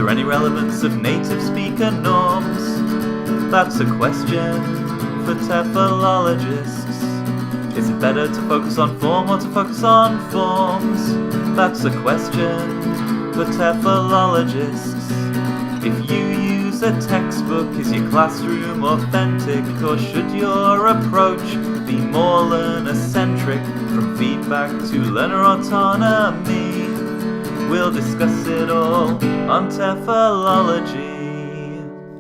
there any relevance of native speaker norms? That's a question for TEFLologists. Is it better to focus on form or to focus on forms? That's a question for TEFLologists. If you use a textbook, is your classroom authentic, or should your approach be more learner-centric? From feedback to learner autonomy, we'll discuss it all on TEFLology.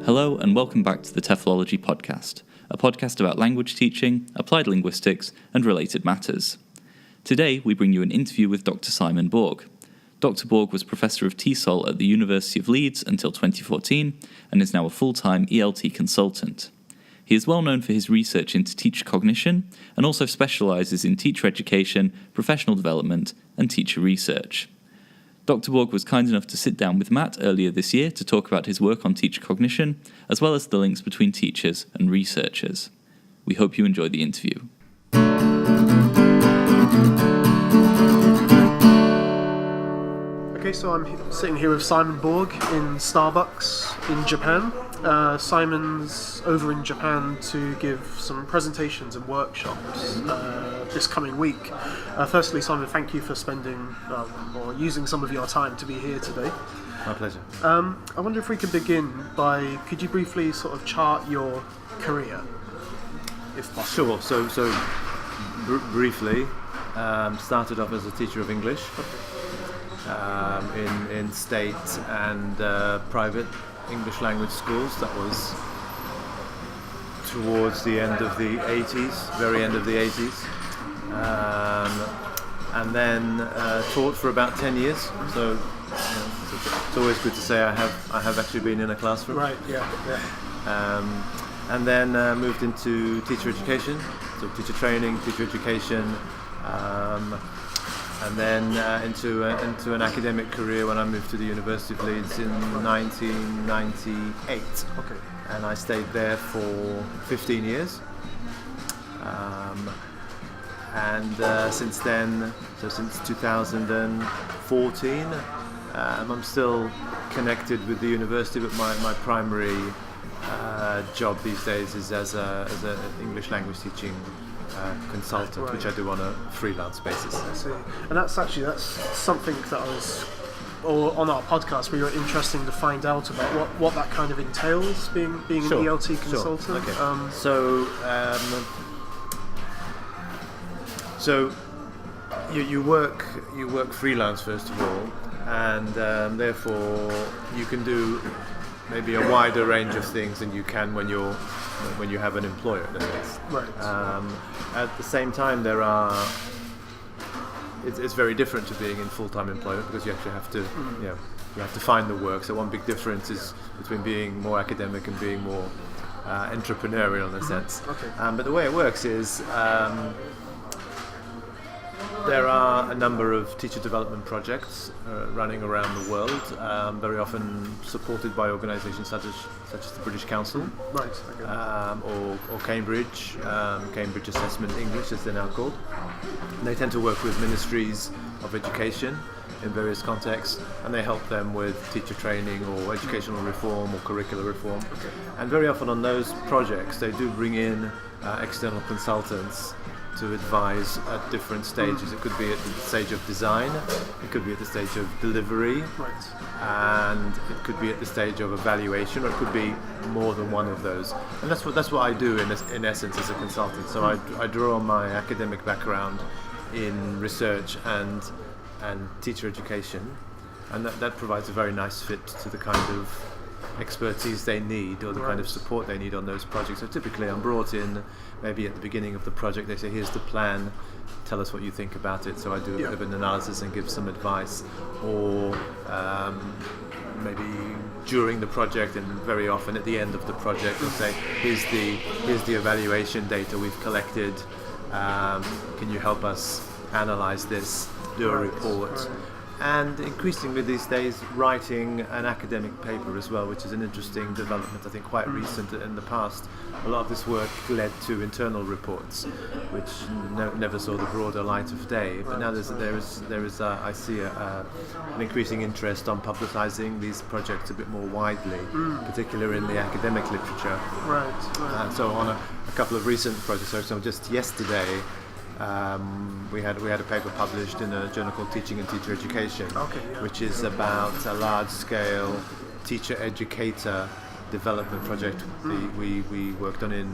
Hello and welcome back to the TEFLology Podcast, a podcast about language teaching, applied linguistics and related matters. Today we bring you an interview with Dr. s.Borg. Dr. Borg was Professor of TESOL at the University of Leeds until 2014 and is now a full-time ELT consultant. He is well known for his research into teacher cognition and also specialises in teacher education, professional development and teacher research. Dr. Borg was kind enough to sit down with Matt earlier this year to talk about his work on teacher cognition, as well as the links between teachers and researchers. We hope you enjoy the interview. Okay, so I'm sitting here with s.Borg in Starbucks in Japan. Simon's over in Japan to give some presentations and workshops this coming week. Firstly, Simon, thank you for spending or using some of your time to be here today. My pleasure. I wonder if we could begin by, could you briefly sort of chart your career, if possible? Sure. So briefly, started off as a teacher of English in state and private English language schools. That was towards the end of the 80s, very end of the 80s. And then taught for about 10 years. So it's always good to say I have actually been in a classroom. Right, yeah. And then moved into teacher education, so teacher training, teacher education, and then into an academic career when I moved to the University of Leeds in 1998. Okay. And I stayed there for 15 years. And since then, so since 2014, I'm still connected with the university, but my primary job these days is as an English language teaching consultant, right, which I do on a freelance basis. I see. And that's something that on our podcast, we were interesting to find out about what that kind of entails, being an ELT consultant. Sure. Okay. So you work freelance first of all, and therefore you can do maybe a wider range of things than you can when you have an employer. Right. At the same time, it's very different to being in full-time employment, because you actually have to you have to find the work. So one big difference is between being more academic and being more entrepreneurial in a sense. Okay. But the way it works is there are a number of teacher development projects running around the world, very often supported by organisations such as the British Council, right, okay. or Cambridge Assessment English, as they're now called. And they tend to work with ministries of education in various contexts, and they help them with teacher training or educational reform or curricular reform. Okay. And very often on those projects, they do bring in external consultants to advise at different stages. It could be at the stage of design, it could be at the stage of delivery, right, and it could be at the stage of evaluation, or it could be more than one of those. And that's what I do in essence as a consultant. So I draw on my academic background in research and teacher education, and that provides a very nice fit to the kind of expertise they need, or the kind of support they need on those projects. So typically I'm brought in maybe at the beginning of the project. They say, here's the plan, tell us what you think about it. So I do a bit of an analysis and give some advice, or maybe during the project, and very often at the end of the project they'll say, here's the evaluation data we've collected, can you help us analyze this, do a report. and increasingly these days writing an academic paper as well, which is an interesting development, I think quite recent. In the past, a lot of this work led to internal reports, which never saw the broader light of day. But now there is I see an increasing interest on publicising these projects a bit more widely, particularly in the academic literature. Right. So on a couple of recent projects, for example, just yesterday, we had a paper published in a journal called Teaching and Teacher Education, which is about a large-scale teacher-educator development project we worked on in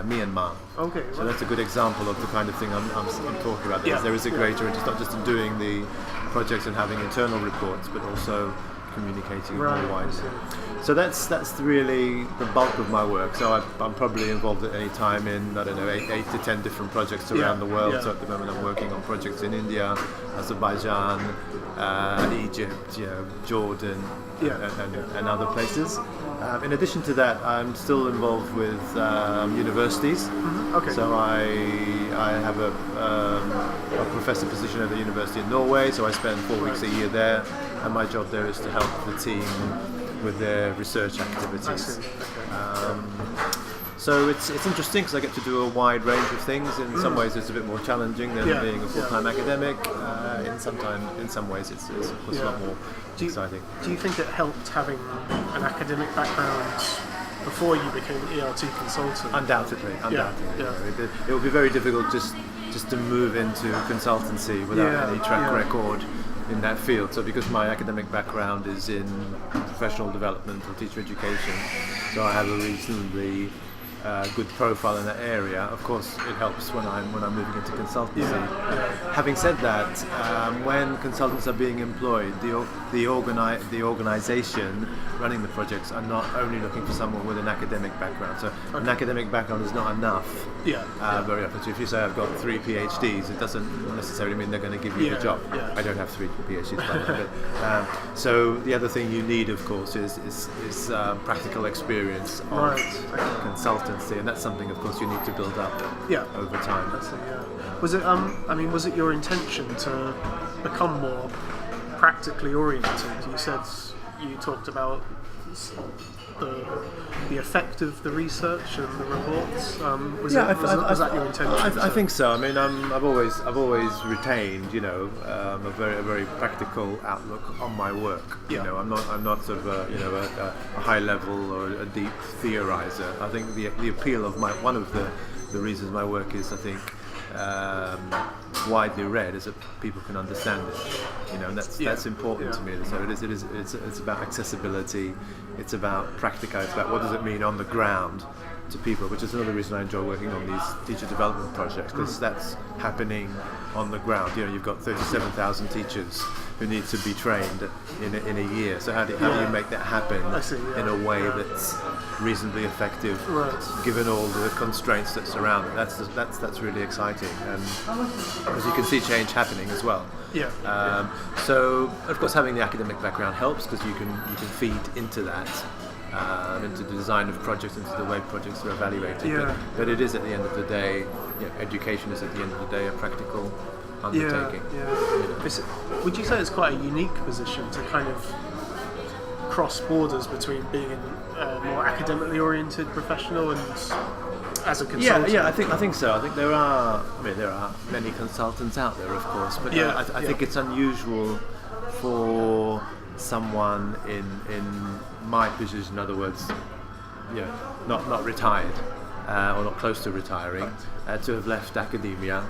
Myanmar. Okay. So that's a good example of the kind of thing I'm talking about. There is a greater interest, not just in doing the projects and having internal reports, but also communicating more widely. So that's really the bulk of my work. So I'm probably involved at any time in, I don't know, 8 to 10 different projects around the world. So at the moment I'm working on projects in India, Azerbaijan, Egypt, Jordan, and other places. In addition to that, I'm still involved with universities. So I have a professor position at the University of Norway, so I spend 4 weeks a year there, and my job there is to help the team with their research activities. So it's interesting because I get to do a wide range of things. In some ways it's a bit more challenging than being a full-time academic. In some ways it's of course a lot more exciting. Do you think it helped having an academic background before you became an ERT consultant? Undoubtedly. It would be very difficult just to move into consultancy without any track record in that field. So because my academic background is in professional development or teacher education, so I have a reasonably good profile in that area. Of course, it helps when I'm moving into consultancy. Having said that, when consultants are being employed, the organisation running the projects are not only looking for someone with an academic background. So an academic background is not enough. Very often. So if you say I've got 3 PhDs, it doesn't necessarily mean they're going to give you the job. I don't have 3 PhDs, by the way. So the other thing you need, of course, is practical experience of consultancy, and that's something, of course, you need to build up over time. Was it? Was it your intention to become more practically oriented? You talked about the effect of the research and the reports. Was that your intention? I think so. I mean, I've always retained, a very practical outlook on my work. I'm not sort of a high level or a deep theorizer. I think the appeal of one of the reasons my work is, I think, widely read is that people can understand it, and that's important to me. So it's about accessibility, it's about practical, it's about what does it mean on the ground to people, which is another reason I enjoy working on these teacher development projects, because that's happening on the ground. You've got 37,000 teachers who need to be trained in a year. So how do you make that happen in a way that's reasonably effective, given all the constraints that surround it? That's really exciting, and because you can see change happening as well. So of course having the academic background helps, because you can feed into that. Into the design of projects, into the way projects are evaluated. But it is, at the end of the day, education is, at the end of the day, a practical undertaking. Would you say it's quite a unique position to kind of cross borders between being a more academically oriented professional and as a consultant? I think so. I think there are many consultants out there, of course, but I think it's unusual for someone in my position, in other words, not retired or not close to retiring, to have left academia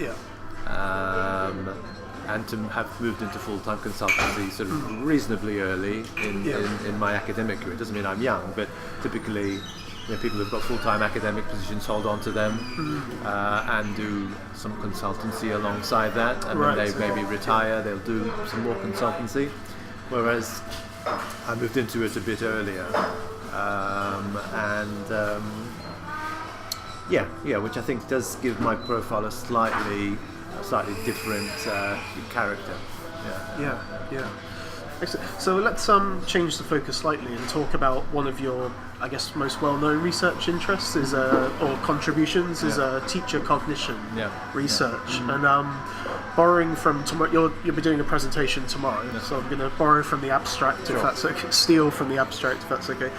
and to have moved into full-time consultancy sort of reasonably early in my academic career. It doesn't mean I'm young, but typically people who've got full-time academic positions hold on to them and do some consultancy alongside that, and then they maybe retire, they'll do some more consultancy. Whereas I moved into it a bit earlier, which I think does give my profile a slightly different character. Excellent. So let's change the focus slightly and talk about one of your, I guess, most well-known research interests or contributions is teacher cognition research. And borrowing from tomorrow, you'll be doing a presentation tomorrow. So I'm going to borrow from the abstract, if that's okay. Steal from the abstract, if that's okay.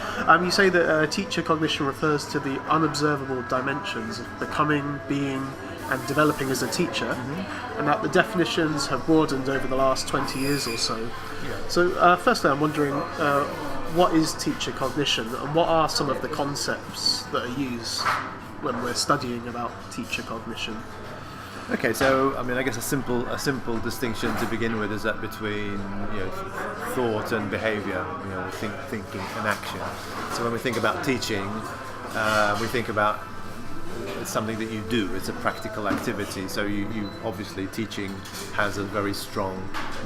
You say that teacher cognition refers to the unobservable dimensions of becoming, being, and developing as a teacher, and that the definitions have broadened over the last 20 years or so. So firstly, I'm wondering what is teacher cognition, and what are some of the concepts that are used when we're studying about teacher cognition? Okay, so I guess a simple distinction to begin with is that between thought and behaviour, thinking and action. So when we think about teaching, we think about it's something that you do. It's a practical activity. So you obviously teaching has a very strong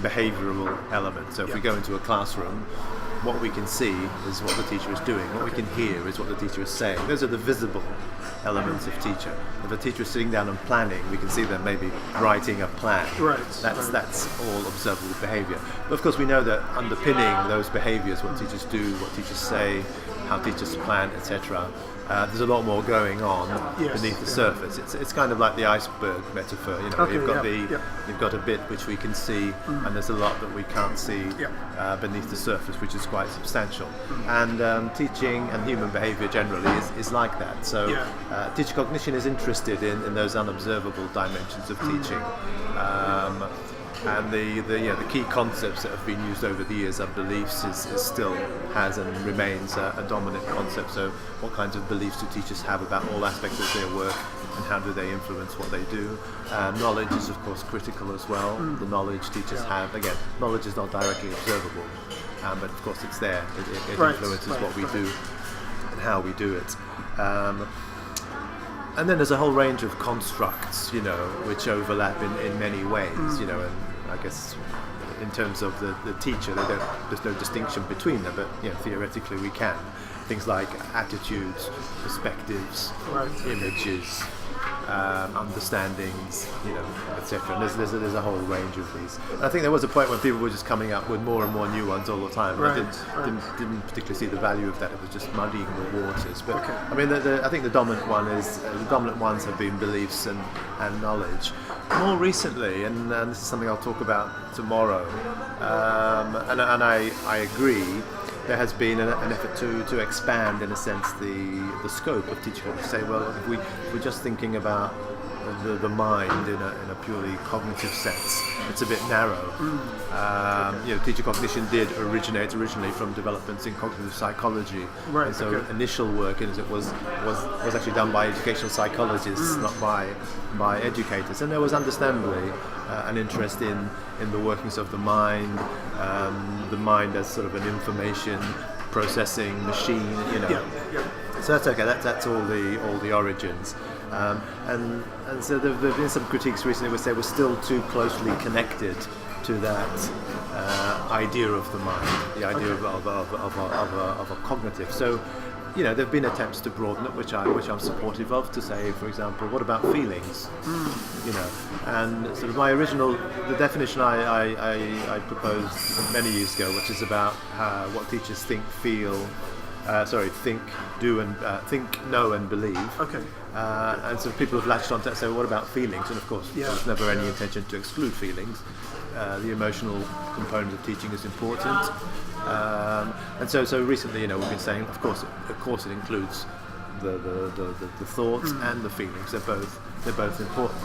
behavioural element. So if we go into a classroom, what we can see is what the teacher is doing. What we can hear is what the teacher is saying. Those are the visible elements of teacher. If a teacher is sitting down and planning, we can see them maybe writing a plan. That's all observable behaviour. But of course we know that underpinning those behaviours, what teachers do, what teachers say, how teachers plan, etc. There's a lot more going on beneath the surface. It's kind of like the iceberg metaphor. You've got a bit which we can see, and there's a lot that we can't see beneath the surface, which is quite substantial. And teaching and human behaviour generally is like that. So teacher cognition is interested in those unobservable dimensions of teaching. And the key concepts that have been used over the years are beliefs is still has and remains a dominant concept. So what kinds of beliefs do teachers have about all aspects of their work, and how do they influence what they do? Knowledge is of course critical as well. The knowledge teachers have, again, knowledge is not directly observable, but of course it's there. It influences what we do and how we do it. And then there's a whole range of constructs, which overlap in many ways, and I guess in terms of the teacher, there's no distinction between them, but theoretically we can. Things like attitudes, perspectives, images, understandings, etc. And there's a whole range of these. And I think there was a point when people were just coming up with more and more new ones all the time. I didn't particularly see the value of that. It was just muddying the waters. But I think the dominant ones have been beliefs and knowledge. More recently, and this is something I'll talk about tomorrow, and I agree. There has been an effort to expand, in a sense, the scope of teaching. To say, well, if we're just thinking about the mind in a purely cognitive sense, it's a bit narrow. Teacher cognition did originate originally from developments in cognitive psychology, and so initial work in it was actually done by educational psychologists, not by educators. And there was understandably an interest in the workings of the mind as sort of an information processing machine, So that's okay. That's all the origins. And so there have been some critiques recently which say we're still too closely connected to that idea of the mind, the idea of a cognitive. So, there have been attempts to broaden it, which I'm supportive of. To say, for example, what about feelings? And sort of the definition I proposed many years ago, which is about what teachers think, do, and think, know, and believe. And so people have latched onto that. So what about feelings? And of course, there's never any intention to exclude feelings. The emotional component of teaching is important. And so recently, we've been saying, of course it includes the thoughts and the feelings. They're both important.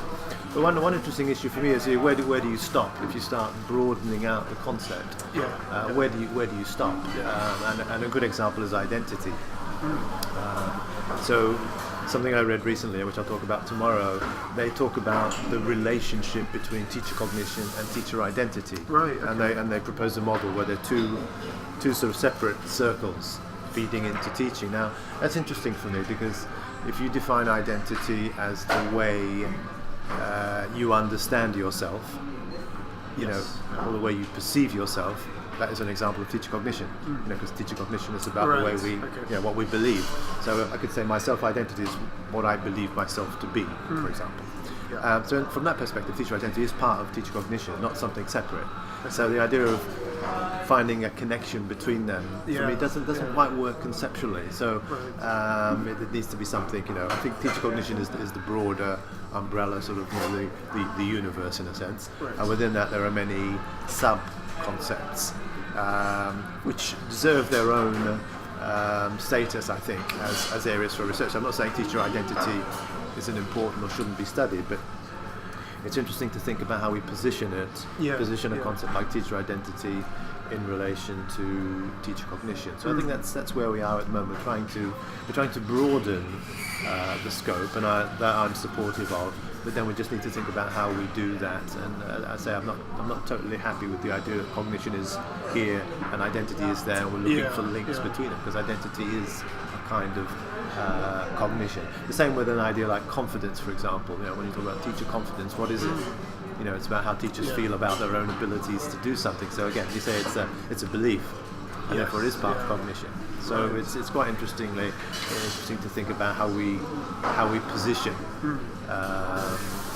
But one interesting issue for me is where do you stop if you start broadening out the concept? Where do you stop? And a good example is identity. So something I read recently, which I'll talk about tomorrow, they talk about the relationship between teacher cognition and teacher identity. And they propose a model where they're two sort of separate circles feeding into teaching. Now, that's interesting for me, because if you define identity as the way you understand yourself, or the way you perceive yourself, that is an example of teacher cognition. Because teacher cognition is about the way we, what we believe. So I could say my self-identity is what I believe myself to be, for example. Yeah. So from that perspective, teacher identity is part of teacher cognition, not something separate. So the idea of finding a connection between them for me doesn't quite work conceptually. So it needs to be something. I think teacher cognition is the broader umbrella, sort of the universe in a sense. Right. And within that, there are many sub concepts which deserve their own status, I think, as areas for research. I'm not saying teacher identity isn't important or shouldn't be studied, but it's interesting to think about how we position it, position a concept like teacher identity in relation to teacher cognition. So I think that's where we are at the moment. We're trying to broaden the scope, and that I'm supportive of. But then we just need to think about how we do that. And I say I'm not totally happy with the idea that cognition is here and identity is there, and we're looking for links between them, because identity is a kind of cognition. The same with an idea like confidence, for example. When you talk about teacher confidence, what is it? It's about how teachers feel about their own abilities to do something. So again, you say it's a belief, and therefore it is part of cognition. So it's quite interesting to think about how we position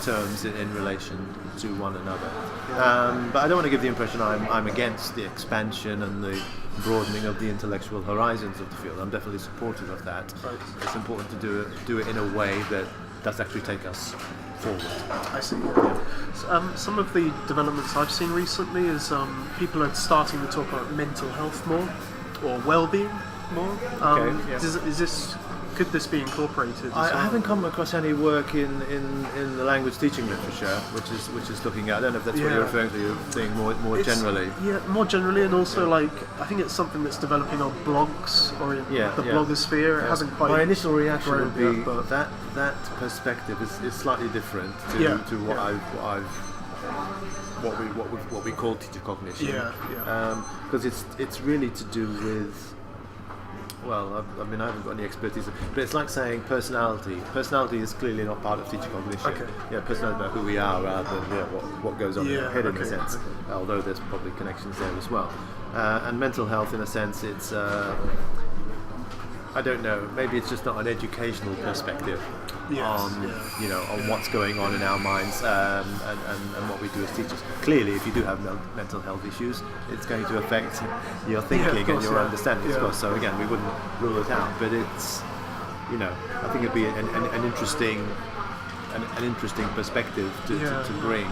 terms in relation to one another. But I don't want to give the impression I'm against the expansion and the broadening of the intellectual horizons of the field. I'm definitely supportive of that. Right. It's important to do it in a way that does actually take us forward. I see. Some of the developments I've seen recently is people are starting to talk about mental health more, or well-being more. Could this be incorporated? I haven't come across any work in the language teaching literature, which is looking at. I don't know if that's what you're referring to. You're saying more generally. Yeah, more generally, and also I think it's something that's developing on blogs or in the blogosphere. It hasn't quite. My initial reaction would be yet, that perspective is slightly different to what we call teacher cognition. Because it's really to do with. Well, I haven't got any expertise, but it's like saying personality. Personality is clearly not part of teacher cognition. Okay. Personality about who we are rather than what goes on in our head in a sense. Although there's probably connections there as well. And mental health, in a sense, it's I don't know. Maybe it's just not an educational perspective on what's going on in our minds and what we do as teachers. Clearly, if you do have mental health issues, it's going to affect your thinking and your understanding, of course. So again, we wouldn't rule it out, but it's I think it'd be an interesting perspective to bring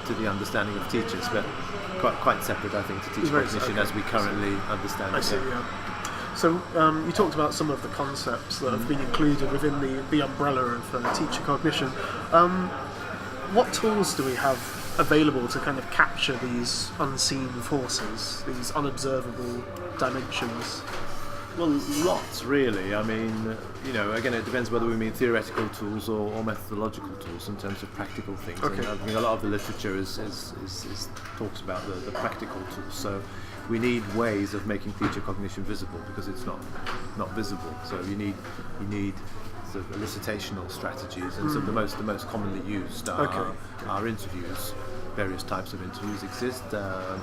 to the understanding of teachers, but quite separate, I think, to teacher cognition as we currently understand it. I see. So you talked about some of the concepts that have been included within the umbrella of teacher cognition. What tools do we have available to kind of capture these unseen forces, these unobservable dimensions? Well, lots really. Again, it depends whether we mean theoretical tools or methodological tools in terms of practical things. Okay. And I think a lot of the literature talks about the practical tools. So we need ways of making teacher cognition visible, because it's not visible. So you need sort of elicitational strategies, and so the most commonly used are interviews. Various types of interviews exist for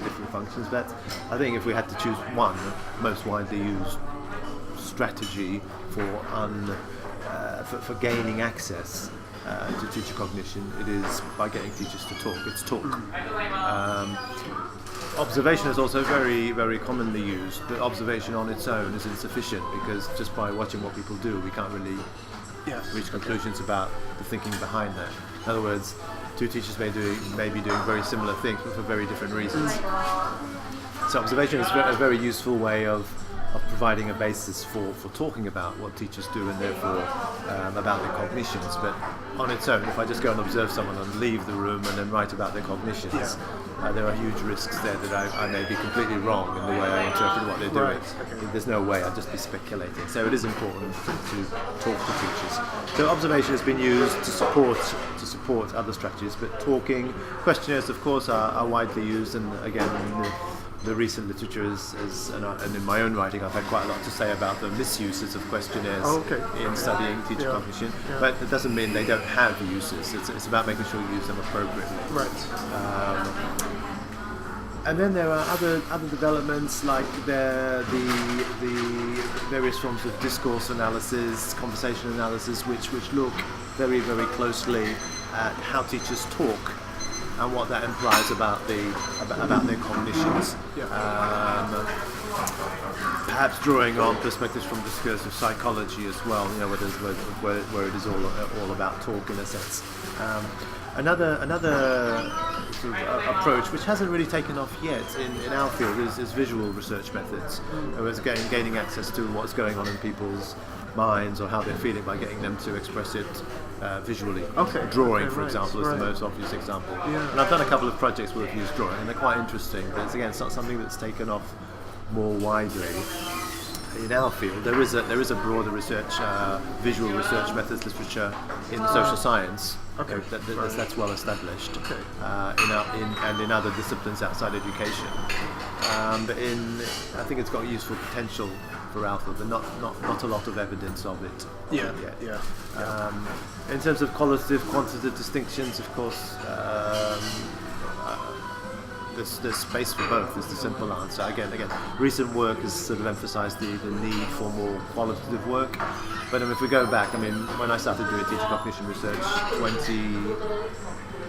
different functions, but I think if we had to choose one most widely used strategy for gaining access to teacher cognition, it is by getting teachers to talk. It's talk. Observation is also very, very commonly used, but observation on its own is insufficient, because just by watching what people do, we can't really reach conclusions about the thinking behind that. In other words, two teachers may be doing very similar things, but for very different reasons. So observation is a very useful way of providing a basis for talking about what teachers do, and therefore about their cognitions. But on its own, if I just go and observe someone and leave the room and then write about their cognitions, there are huge risks there that I may be completely wrong in the way I interpret what they're doing. There's no way, I'd just be speculating. So it is important to talk to teachers. So observation has been used to support other strategies, but talking, questionnaires of course are widely used, and again the recent literature and in my own writing I've had quite a lot to say about the misuses of questionnaires in studying teacher cognition, but it doesn't mean they don't have uses. It's about making sure you use them appropriately. Right. And then there are other developments like the various forms of discourse analysis, conversation analysis, which look very, very closely at how teachers talk and what that implies about their cognitions. Perhaps drawing on perspectives from discursive psychology as well, where it is all about talk in a sense. Another sort of approach which hasn't really taken off yet in our field is visual research methods. It's gaining access to what's going on in people's minds or how they're feeling by getting them to express it visually. Drawing, for example, is the most obvious example. And I've done a couple of projects where we've used drawing, and they're quite interesting, but it's not something that's taken off more widely. In our field, there is a broader research, visual research methods literature in social science. That's well established. In other disciplines outside education. But I think it's got useful potential for Alpha, but not a lot of evidence of it. In terms of qualitative, quantitative distinctions, of course. There's space for both is the simple answer. Again, recent work has sort of emphasised the need for more qualitative work. But if we go back, when I started doing teacher cognition research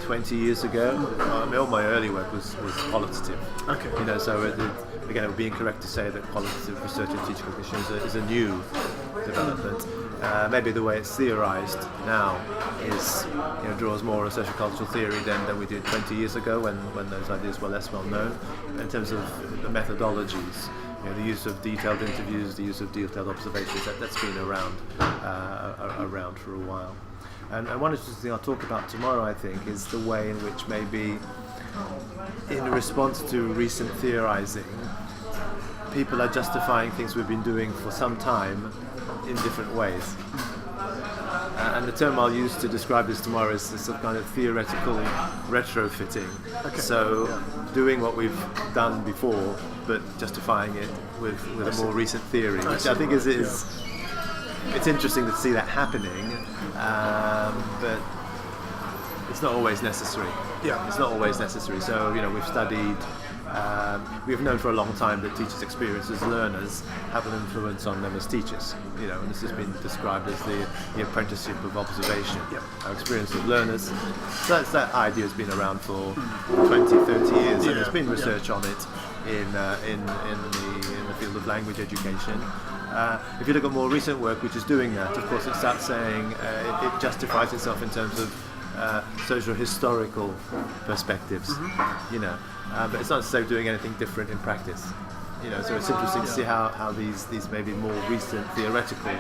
20 years ago, all my early work was qualitative. So it would be incorrect to say that qualitative research in teacher cognition is a new development. Maybe the way it's theorised now is draws more on social cultural theory than we did 20 years ago when those ideas were less well known. In terms of the methodologies, the use of detailed interviews, the use of detailed observations, that's been around for a while. And one interesting thing I'll talk about tomorrow, I think, is the way in which maybe in response to recent theorising, people are justifying things we've been doing for some time in different ways. And the term I'll use to describe this tomorrow is some kind of theoretical retrofitting. Doing what we've done before, but justifying it with a more recent theory, which I think is it's interesting to see that happening, but it's not always necessary. It's not always necessary. So we've studied. We've known for a long time that teachers' experience as learners have an influence on them as teachers. And this has been described as the apprenticeship of observation. Our experience of learners. So that idea has been around for 20, 30 years, and there's been research on it in the field of language education. If you look at more recent work which is doing that, of course it starts saying it justifies itself in terms of social historical perspectives, but it's not necessarily doing anything different in practice. So it's interesting to see how these maybe more recent theoretical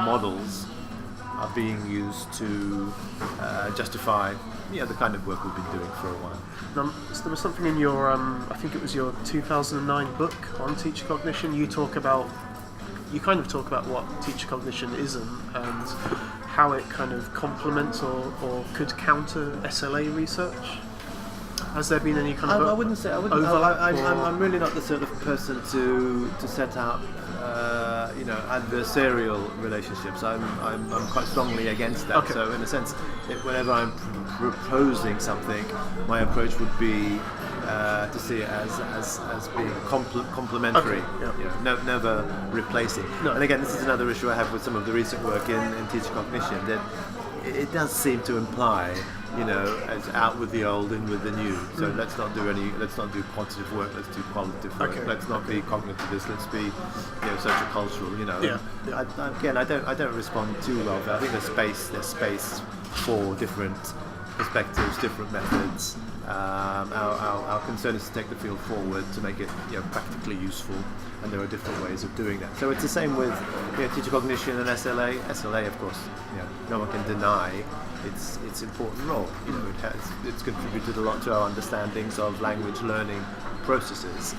models are being used to justify the kind of work we've been doing for a while. So there was something in your, I think it was your 2009 book on teacher cognition. You kind of talk about what teacher cognition isn't and how it kind of complements or could counter SLA research. Has there been any kind of overlap? I'm really not the sort of person to set up adversarial relationships. I'm quite strongly against that. So in a sense, whenever I'm proposing something, my approach would be to see it as being complementary, never replacing. And again, this is another issue I have with some of the recent work in teacher cognition, that it does seem to imply, as out with the old, in with the new. So let's not do quantitative work, let's do qualitative work. Let's not be cognitivist, let's be social cultural. I don't respond too well, but I think there's space for different perspectives, different methods. Our concern is to take the field forward to make it practically useful, and there are different ways of doing that. So it's the same with teacher cognition and SLA. SLA, of course, no one can deny its important role. It's contributed a lot to our understandings of language learning processes.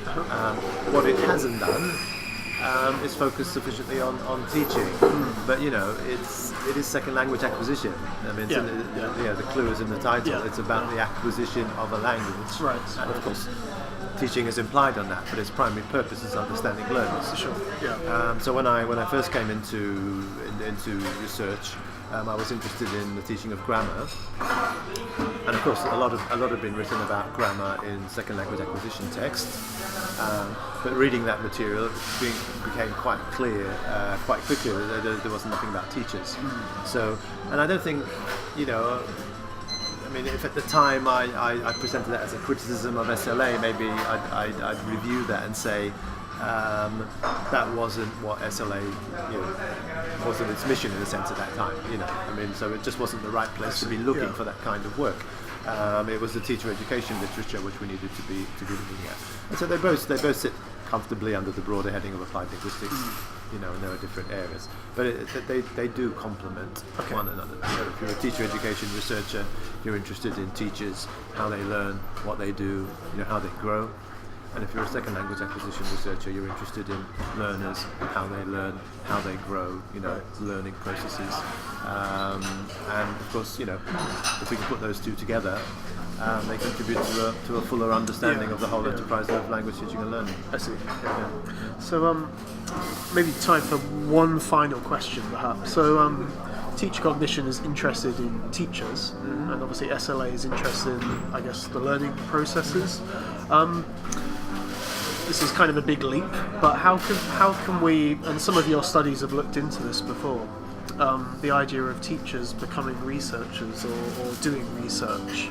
What it hasn't done is focus sufficiently on teaching, but it is second language acquisition. The clue is in the title. It's about the acquisition of a language, and of course, teaching is implied on that, but its primary purpose is understanding learners. So when I first came into research, I was interested in the teaching of grammar, and of course a lot had been written about grammar in second language acquisition text, but reading that material became quite clear quite quickly that there was nothing about teachers. So, and I don't think, I mean, if at the time I presented that as a criticism of SLA, maybe I'd review that and say that wasn't what SLA, wasn't its mission in a sense at that time. I mean, so it just wasn't the right place to be looking for that kind of work. It was the teacher education literature which we needed to be looking at. And so they both sit comfortably under the broader heading of applied linguistics. And there are different areas, but they do complement one another. If you're a teacher education researcher, you're interested in teachers, how they learn, what they do, how they grow. And if you're a second language acquisition researcher, you're interested in learners, how they learn, how they grow, learning processes. And of course, if we can put those two together, they contribute to a fuller understanding of the whole enterprise of language teaching and learning. I see. So maybe time for one final question, perhaps. So teacher cognition is interested in teachers, and obviously SLA is interested in, I guess, the learning processes. This is kind of a big leap, but how can we, and some of your studies have looked into this before, the idea of teachers becoming researchers or doing research.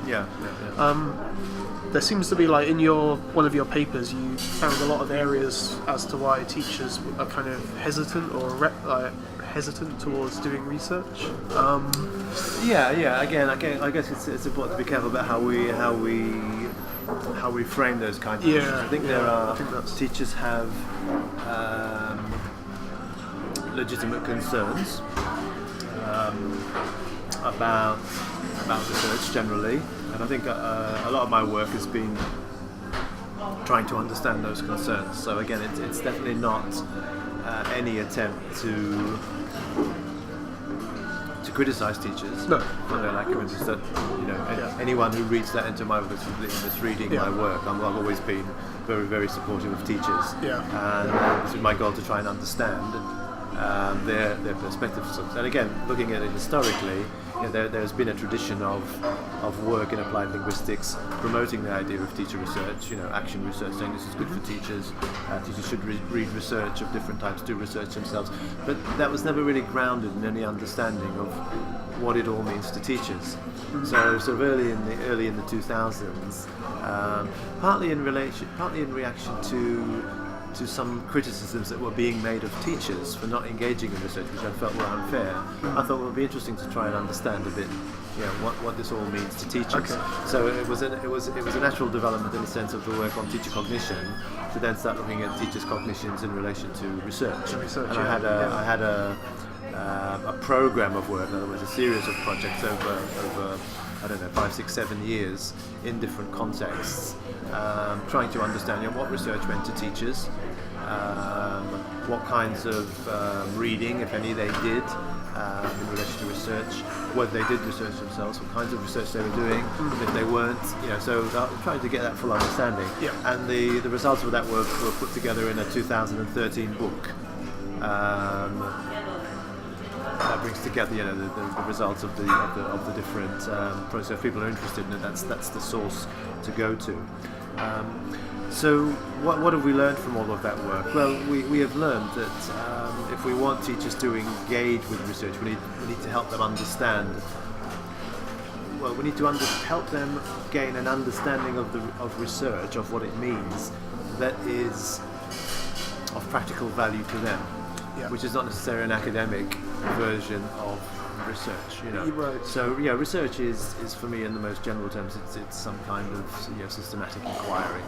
There seems to be, like, in one of your papers, you found a lot of areas as to why teachers are kind of hesitant or hesitant towards doing research. Again, I guess it's important to be careful about how we frame those kinds of issues. I think teachers have legitimate concerns about research generally, and I think a lot of my work has been trying to understand those concerns. So again, it's definitely not any attempt to criticize teachers for their lack of interest. Anyone who reads that into my work is completely misreading my work. I've always been very, very supportive of teachers, and this is my goal to try and understand their perspectives. And again, looking at it historically, there's been a tradition of work in applied linguistics promoting the idea of teacher research, action research, saying this is good for teachers. Teachers should read research of different types, do research themselves. But that was never really grounded in any understanding of what it all means to teachers. So early in the 2000s, partly in reaction to some criticisms that were being made of teachers for not engaging in research, which I felt were unfair. I thought it would be interesting to try and understand a bit, what this all means to teachers. So it was a natural development in the sense of the work on teacher cognition to then start looking at teachers' cognitions in relation to research. And I had a program of work, in other words, a series of projects over I don't know, 5, 6, 7 years in different contexts, trying to understand what research meant to teachers, what kinds of reading, if any, they did in relation to research, whether they did research themselves, what kinds of research they were doing, if they weren't, so trying to get that full understanding. And the results of that work were put together in a 2013 book. That brings together, the results of the different processes. If people are interested in it, that's the source to go to. So what have we learned from all of that work? Well, we have learned that if we want teachers to engage with research, we need to help them understand. Well, we need to help them gain an understanding of research, of what it means, that is of practical value to them. Which is not necessarily an academic version of research, Right. So research is for me, in the most general terms, it's some kind of systematic inquiry.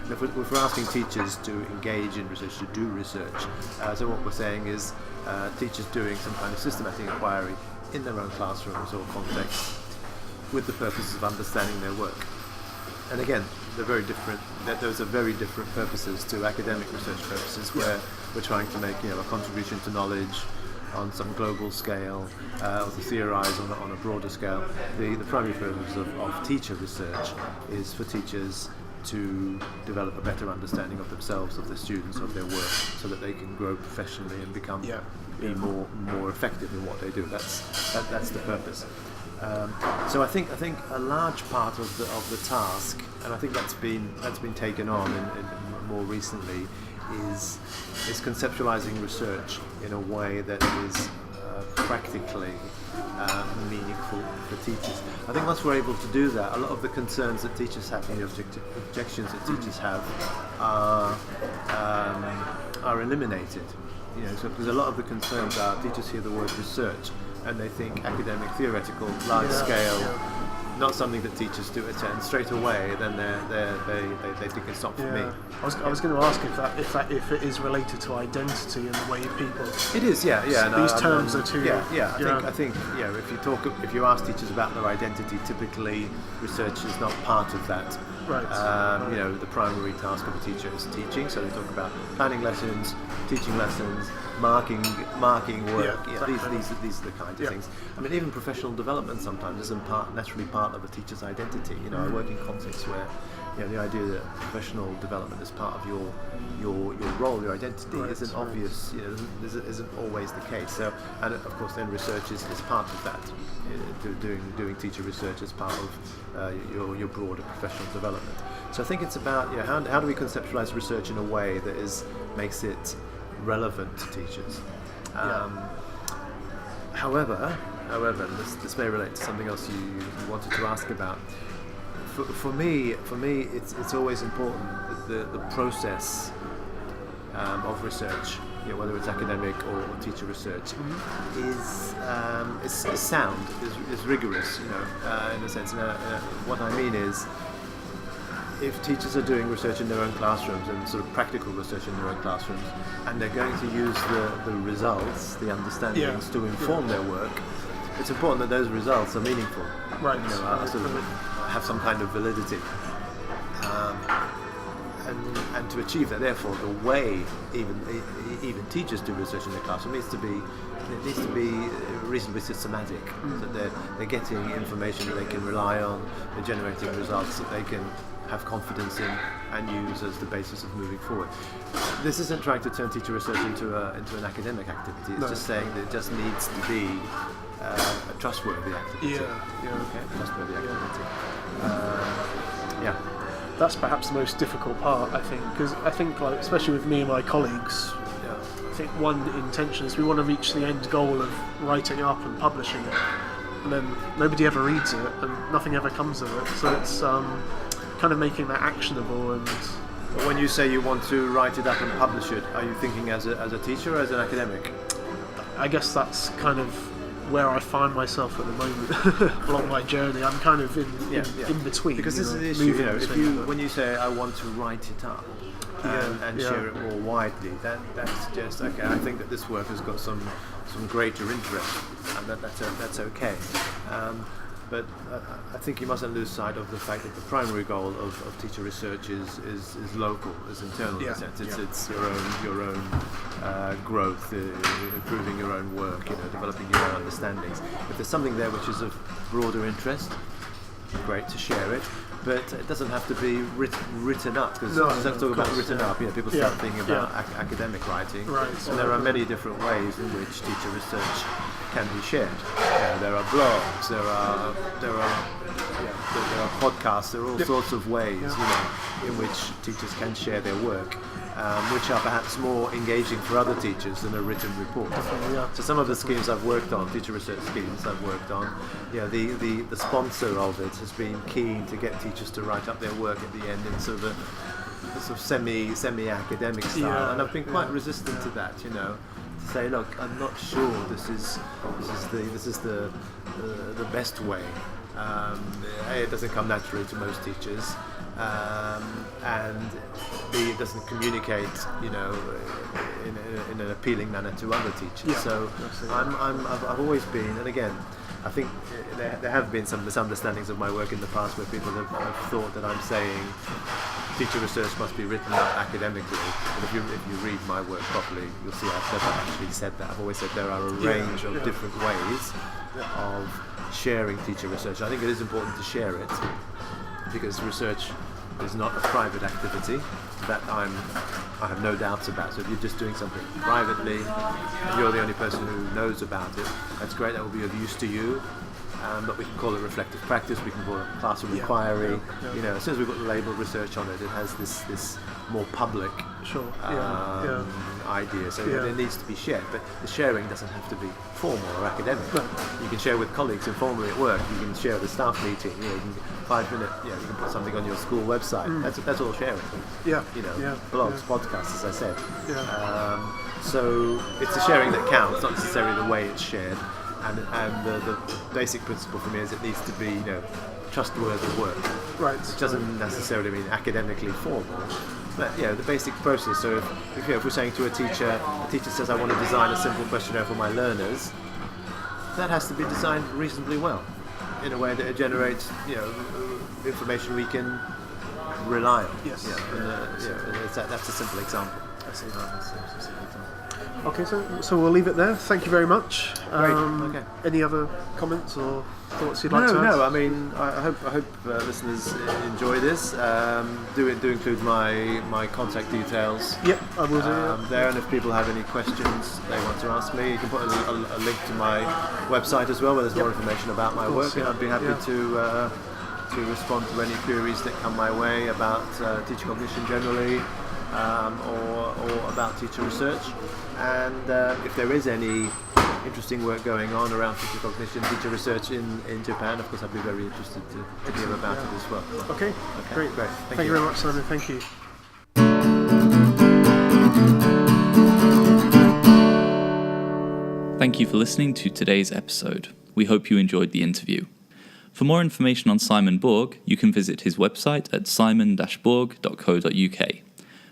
If we're asking teachers to engage in research, to do research, so what we're saying is teachers doing some kind of systematic inquiry in their own classrooms or context with the purposes of understanding their work. And again, they're very different. Those are very different purposes to academic research purposes, where we're trying to make a contribution to knowledge on some global scale, or to theorise on a broader scale. The primary purpose of teacher research is for teachers to develop a better understanding of themselves, of their students, of their work, so that they can grow professionally and be more effective in what they do. That's the purpose. So I think a large part of the task, and I think that's been taken on in more recently, is conceptualizing research in a way that is practically meaningful for teachers. I think once we're able to do that, a lot of the concerns that teachers have and the objections that teachers have are eliminated. So because a lot of the concerns are teachers hear the word research and they think academic, theoretical, large scale, not something that teachers do attend straight away. Then they think it's not for me. I was going to ask if it is related to identity and the way people. It is, yeah. These terms are too. I think if you ask teachers about their identity, typically research is not part of that. Right. The primary task of a teacher is teaching, so they talk about planning lessons, teaching lessons, marking work. These are the kind of things. I mean, even professional development sometimes isn't naturally part of a teacher's identity. I work in contexts where the idea that professional development is part of your role, your identity, isn't obvious. Isn't always the case. So, and of course, then research is part of that. Doing teacher research as part of your broader professional development. So I think it's about how do we conceptualize research in a way that makes it relevant to teachers. However, this may relate to something else you wanted to ask about. For me, it's always important that the process of research, whether it's academic or teacher research, is sound, is rigorous. In a sense. What I mean is, if teachers are doing research in their own classrooms and sort of practical research in their own classrooms, and they're going to use the results, the understandings to inform their work, it's important that those results are meaningful. Right. Sort of have some kind of validity. And to achieve that, therefore, the way even teachers do research in their classroom needs to be reasonably systematic. So that they're getting information that they can rely on, they're generating results that they can have confidence in and use as the basis of moving forward. This isn't trying to turn teacher research into an academic activity. It's just saying that it just needs to be a trustworthy activity. Trustworthy activity. That's perhaps the most difficult part, I think, because I think, especially with me and my colleagues, I think one intention is we want to reach the end goal of writing up and publishing it, and then nobody ever reads it and nothing ever comes of it. So it's kind of making that actionable. And but when you say you want to write it up and publish it, are you thinking as a teacher or as an academic? I guess that's kind of where I find myself at the moment along my journey. I'm kind of in between. Because this is the issue. When you say I want to write it up and share it more widely, that's just okay. I think that this work has got some greater interest, and that's okay. But I think you mustn't lose sight of the fact that the primary goal of teacher research is local, is internal in a sense. It's your own growth, improving your own work, developing your own understandings. If there's something there which is of broader interest, great to share it. But it doesn't have to be written up, because talk about written up. People start thinking about academic writing, and there are many different ways in which teacher research can be shared. There are blogs, there are podcasts, there are all sorts of ways, in which teachers can share their work, which are perhaps more engaging for other teachers than a written report. So some of the schemes I've worked on, teacher research schemes I've worked on, the sponsor of it has been keen to get teachers to write up their work at the end in sort of a semi-academic style, and I've been quite resistant to that, to say, look, I'm not sure this is the best way. A, it doesn't come naturally to most teachers, and B, it doesn't communicate, in an appealing manner to other teachers. So I've always been, and again, I think there have been some misunderstandings of my work in the past where people have thought that I'm saying teacher research must be written up academically. But if you read my work properly, you'll see I've never actually said that. I've always said there are a range of different ways of sharing teacher research. I think it is important to share it, because research is not a private activity. That I have no doubts about. So if you're just doing something privately and you're the only person who knows about it, that's great, that will be of use to you. but we can call it reflective practice, we can call it classroom inquiry. As soon as we've got the label research on it, it has this more public idea. So it needs to be shared, but the sharing doesn't have to be formal or academic. No. You can share with colleagues informally at work. You can share at a staff meeting. You can 5 minute. You can put something on your school website. That's all sharing. Blogs, podcasts, as I said. So it's the sharing that counts, not necessarily the way it's shared. And the basic principle for me is it needs to be trustworthy work. Right. Which doesn't necessarily mean academically formal. But the basic process. So if we're saying to a teacher says, I want to design a simple questionnaire for my learners, that has to be designed reasonably well, in a way that it generates information we can rely on. Yes. That's a simple example. Okay, so we'll leave it there. Thank you very much. Great. Okay. Any other comments or thoughts you'd like to add? No. I mean, I hope listeners enjoy this. Do include my contact details. Yep, I will do. There, and if people have any questions they want to ask me, you can put a link to my website as well, where there's more information about my work, and I'd be happy to respond to any queries that come my way about teacher cognition generally, or about teacher research. And if there is any interesting work going on around teacher cognition, teacher research in Japan, of course I'd be very interested to hear about it as well. Okay, great. Thank you very much, Simon. Thank you. Thank you for listening to today's episode. We hope you enjoyed the interview. For more information on Simon Borg, you can visit his website at simon-borg.co.uk.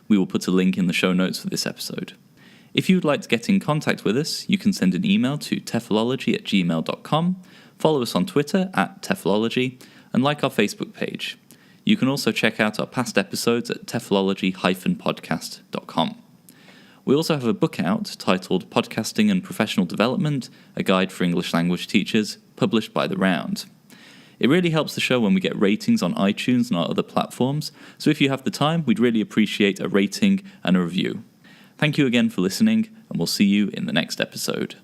We will put a link in the show notes for this episode. If you would like to get in contact with us, you can send an email to TEFLology@gmail.com, follow us on Twitter @TEFLology, and like our Facebook page. You can also check out our past episodes at TEFLology-podcast.com. We also have a book out titled Podcasting and Professional Development, a Guide for English Language Teachers, published by The Round. It really helps the show when we get ratings on iTunes and our other platforms, so if you have the time, we'd really appreciate a rating and a review. Thank you again for listening, and we'll see you in the next episode.